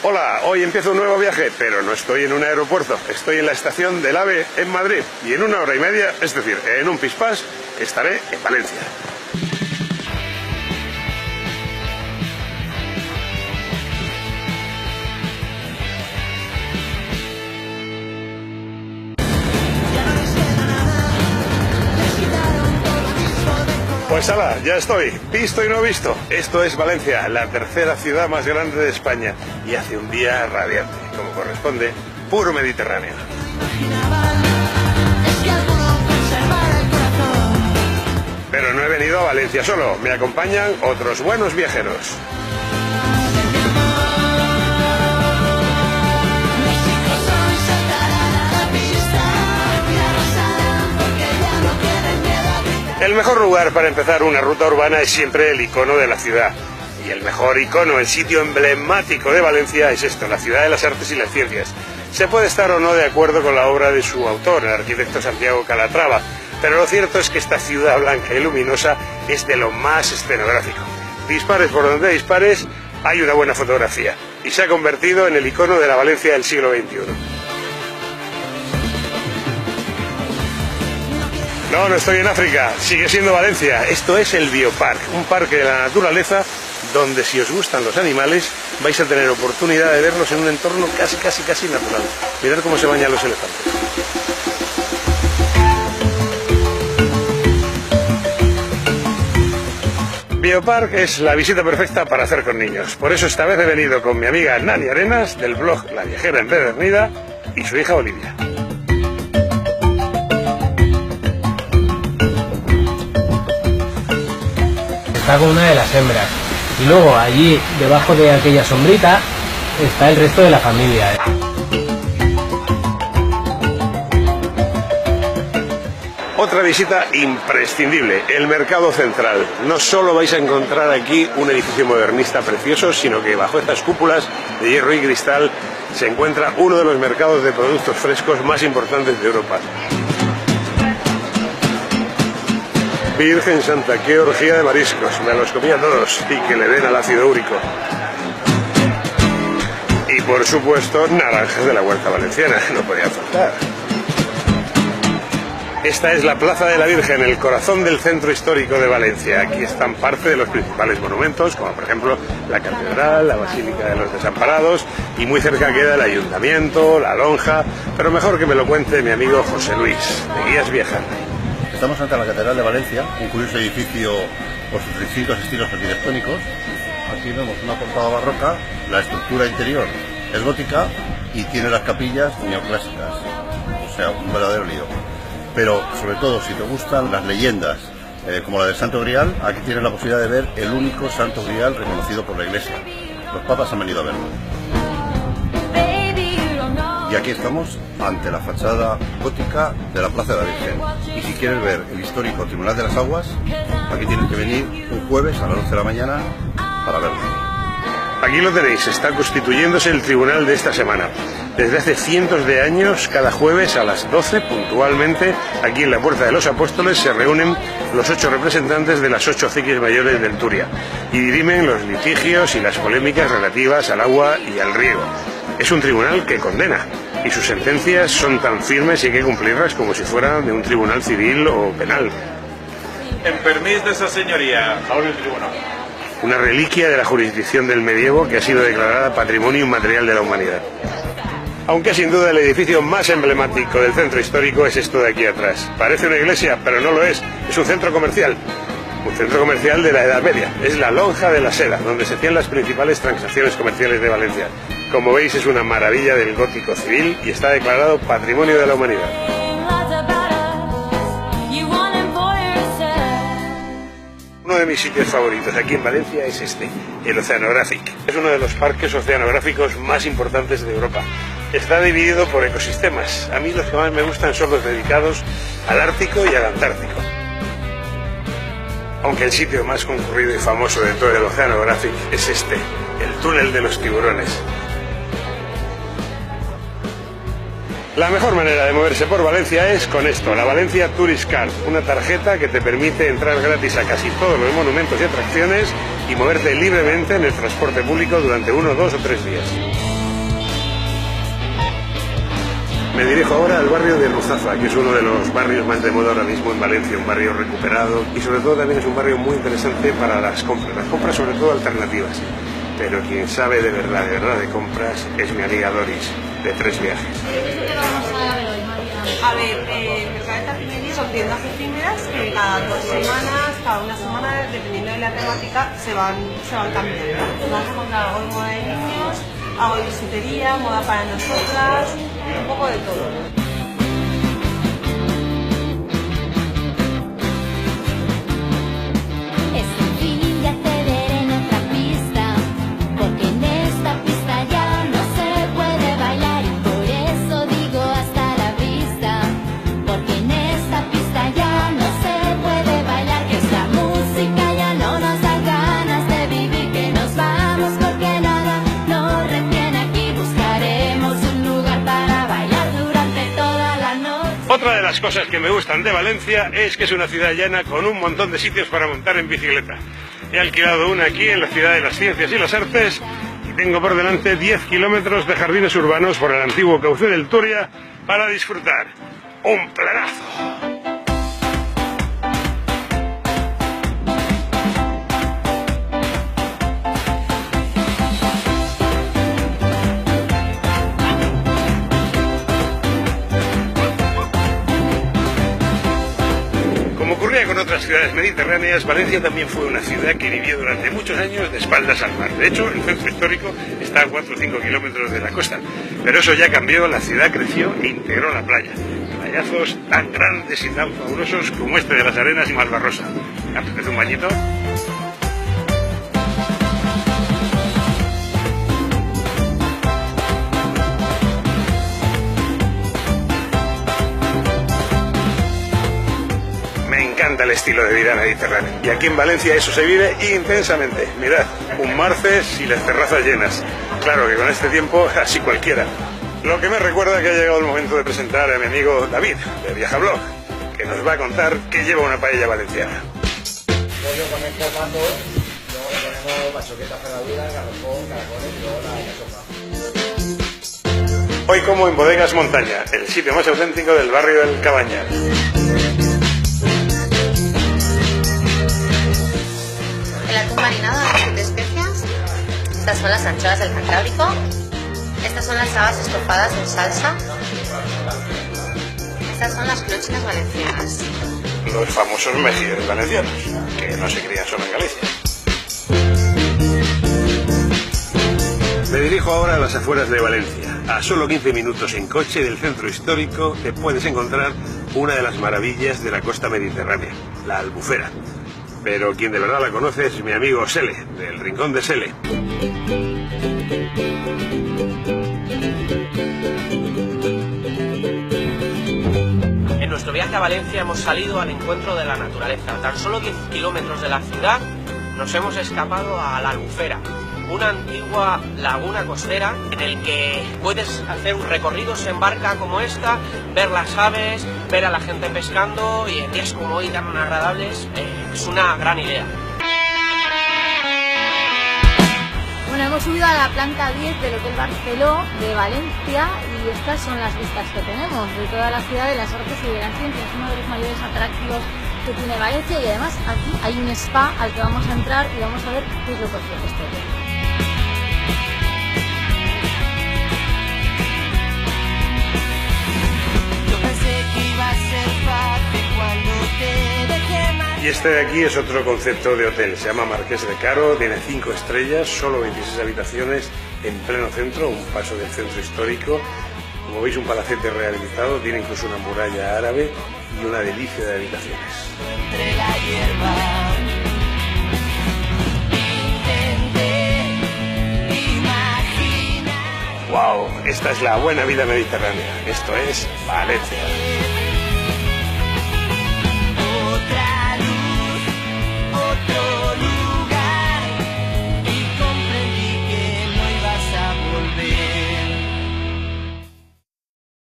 Hola, hoy empiezo un nuevo viaje, pero no estoy en un aeropuerto, estoy en la estación del AVE en Madrid y en 1 hora y media, es decir, en un pispás, estaré en Valencia. Pues ala, ya estoy, visto y no visto. Esto es Valencia, la tercera ciudad más grande de España, y hace un día radiante, como corresponde, puro Mediterráneo. Pero no he venido a Valencia solo, me acompañan otros buenos viajeros. El mejor lugar para empezar una ruta urbana es siempre el icono de la ciudad. Y el mejor icono, el sitio emblemático de Valencia es esto, la ciudad de las artes y las ciencias. Se puede estar o no de acuerdo con la obra de su autor, el arquitecto Santiago Calatrava, pero lo cierto es que esta ciudad blanca y luminosa es de lo más escenográfico. Dispares por donde dispares, hay una buena fotografía, y se ha convertido en el icono de la Valencia del siglo XXI. No estoy en África, sigue siendo Valencia. Esto es el Biopark, un parque de la naturaleza donde, si os gustan los animales, vais a tener oportunidad de verlos en un entorno casi natural. Mirad cómo se bañan los elefantes. Biopark es la visita perfecta para hacer con niños. Por eso esta vez he venido con mi amiga Nani Arenas, del blog La Viajera Empedernida, y su hija Olivia. Está con una de las hembras y luego allí debajo de aquella sombrita está el resto de la familia. Otra visita imprescindible, el Mercado Central. No solo vais a encontrar aquí un edificio modernista precioso, sino que bajo estas cúpulas de hierro y cristal se encuentra uno de los mercados de productos frescos más importantes de Europa. Virgen Santa, qué orgía de mariscos, me los comía todos y que le den al ácido úrico. Y por supuesto, naranjas de la huerta valenciana, no podía faltar. Esta es la Plaza de la Virgen, el corazón del centro histórico de Valencia. Aquí están parte de los principales monumentos, como por ejemplo la Catedral, la Basílica de los Desamparados, y muy cerca queda el Ayuntamiento, la Lonja, pero mejor que me lo cuente mi amigo José Luis, de Guías Viajando. Estamos ante la Catedral de Valencia, un curioso edificio por sus distintos estilos arquitectónicos. Aquí vemos una portada barroca, la estructura interior es gótica y tiene las capillas neoclásicas, o sea, un verdadero lío. Pero sobre todo, si te gustan las leyendas, como la del Santo Grial, aquí tienes la posibilidad de ver el único Santo Grial reconocido por la Iglesia. Los papas han venido a verlo. Y aquí estamos ante la fachada gótica de la Plaza de la Virgen. Y si quieres ver el histórico Tribunal de las Aguas, aquí tienes que venir un jueves a las 11 de la mañana para verlo. Aquí lo tenéis, está constituyéndose el tribunal de esta semana. Desde hace cientos de años, cada jueves a las 12 puntualmente, aquí en la Puerta de los Apóstoles se reúnen los 8 representantes de las 8 ciques mayores del Turia y dirimen los litigios y las polémicas relativas al agua y al riego. Es un tribunal que condena, y sus sentencias son tan firmes y hay que cumplirlas como si fueran de un tribunal civil o penal. En permiso de esa señoría, ahora el tribunal. Una reliquia de la jurisdicción del medievo que ha sido declarada Patrimonio Inmaterial de la Humanidad. Aunque sin duda el edificio más emblemático del centro histórico es esto de aquí atrás. Parece una iglesia, pero no lo es un centro comercial. Un centro comercial de la Edad Media. Es la Lonja de la Seda, donde se hacían las principales transacciones comerciales de Valencia. Como veis, es una maravilla del gótico civil y está declarado Patrimonio de la Humanidad. Uno de mis sitios favoritos aquí en Valencia es este, el Oceanographic. Es uno de los parques oceanográficos más importantes de Europa. Está dividido por ecosistemas. A mí los que más me gustan son los dedicados al Ártico y al Antártico. Aunque el sitio más concurrido y famoso de todo el Oceanographic es este, el túnel de los tiburones. La mejor manera de moverse por Valencia es con esto, la Valencia Tourist Card, una tarjeta que te permite entrar gratis a casi todos los monumentos y atracciones y moverte libremente en el transporte público durante 1, 2 o 3 días. Me dirijo ahora al barrio de Ruzafa, que es uno de los barrios más de moda ahora mismo en Valencia, un barrio recuperado y sobre todo también es un barrio muy interesante para las compras sobre todo alternativas. Pero quien sabe de verdad de compras es mi amiga Doris, de Tres Viajes. ¿Qué vamos a ver hoy, María? A ver, Mercadeta Artimendi son tiendas efímeras que cada 2 semanas, cada una semana, dependiendo de la temática, se van cambiando. Vamos a encontrar algo de moda de niños, algo de bisutería, moda para nosotras, un poco de todo. Otra de las cosas que me gustan de Valencia es que es una ciudad llana con un montón de sitios para montar en bicicleta. He alquilado una aquí en la Ciudad de las Ciencias y las Artes y tengo por delante 10 kilómetros de jardines urbanos por el antiguo cauce del Turia para disfrutar. ¡Un planazo! Como ocurría con otras ciudades mediterráneas, Valencia también fue una ciudad que vivió durante muchos años de espaldas al mar. De hecho, el centro histórico está a 4 o 5 kilómetros de la costa. Pero eso ya cambió, la ciudad creció e integró la playa. Playazos tan grandes y tan fabulosos como este de las Arenas y Malvarrosa. ¿Apetece un bañito? Me encanta el estilo de vida mediterráneo. Y aquí en Valencia eso se vive intensamente. Mirad, un martes y las terrazas llenas. Claro que con este tiempo, así cualquiera. Lo que me recuerda que ha llegado el momento de presentar a mi amigo David, de Viajablog, que nos va a contar qué lleva una paella valenciana. Pollo con el formato, luego le ponemos bachoqueta, ferradura, garrafón, caracoles y luego la sopa. Hoy como en Bodegas Montaña, el sitio más auténtico del barrio del Cabañal. El atún marinado de 7 especias. Estas son las anchoas del Cantábrico. Estas son las habas estofadas en salsa. Estas son las clochinas valencianas. Los famosos mejillones valencianos, que no se crían solo en Galicia. Me dirijo ahora a las afueras de Valencia. A solo 15 minutos en coche del centro histórico te puedes encontrar una de las maravillas de la costa mediterránea, la Albufera. Pero quien de verdad la conoce es mi amigo Sele, del Rincón de Sele. En nuestro viaje a Valencia hemos salido al encuentro de la naturaleza. A tan solo 10 kilómetros de la ciudad nos hemos escapado a la Albufera, una antigua laguna costera en el que puedes hacer un recorrido en barca como esta, ver las aves, ver a la gente pescando y en días como hoy tan agradables es una gran idea. Bueno, hemos subido a la planta 10 del Hotel Barceló de Valencia y estas son las vistas que tenemos de toda la ciudad de las artes y de las ciencias, uno de los mayores atractivos que tiene Valencia y además aquí hay un spa al que vamos a entrar y vamos a ver qué es lo que ofrece este hotel. Y este de aquí es otro concepto de hotel, se llama Marqués de Caro, tiene 5 estrellas, solo 26 habitaciones, en pleno centro, un paso del centro histórico. Como veis, un palacete rehabilitado, tiene incluso una muralla árabe y una delicia de habitaciones. ¡Wow! Esta es la buena vida mediterránea, esto es Valencia.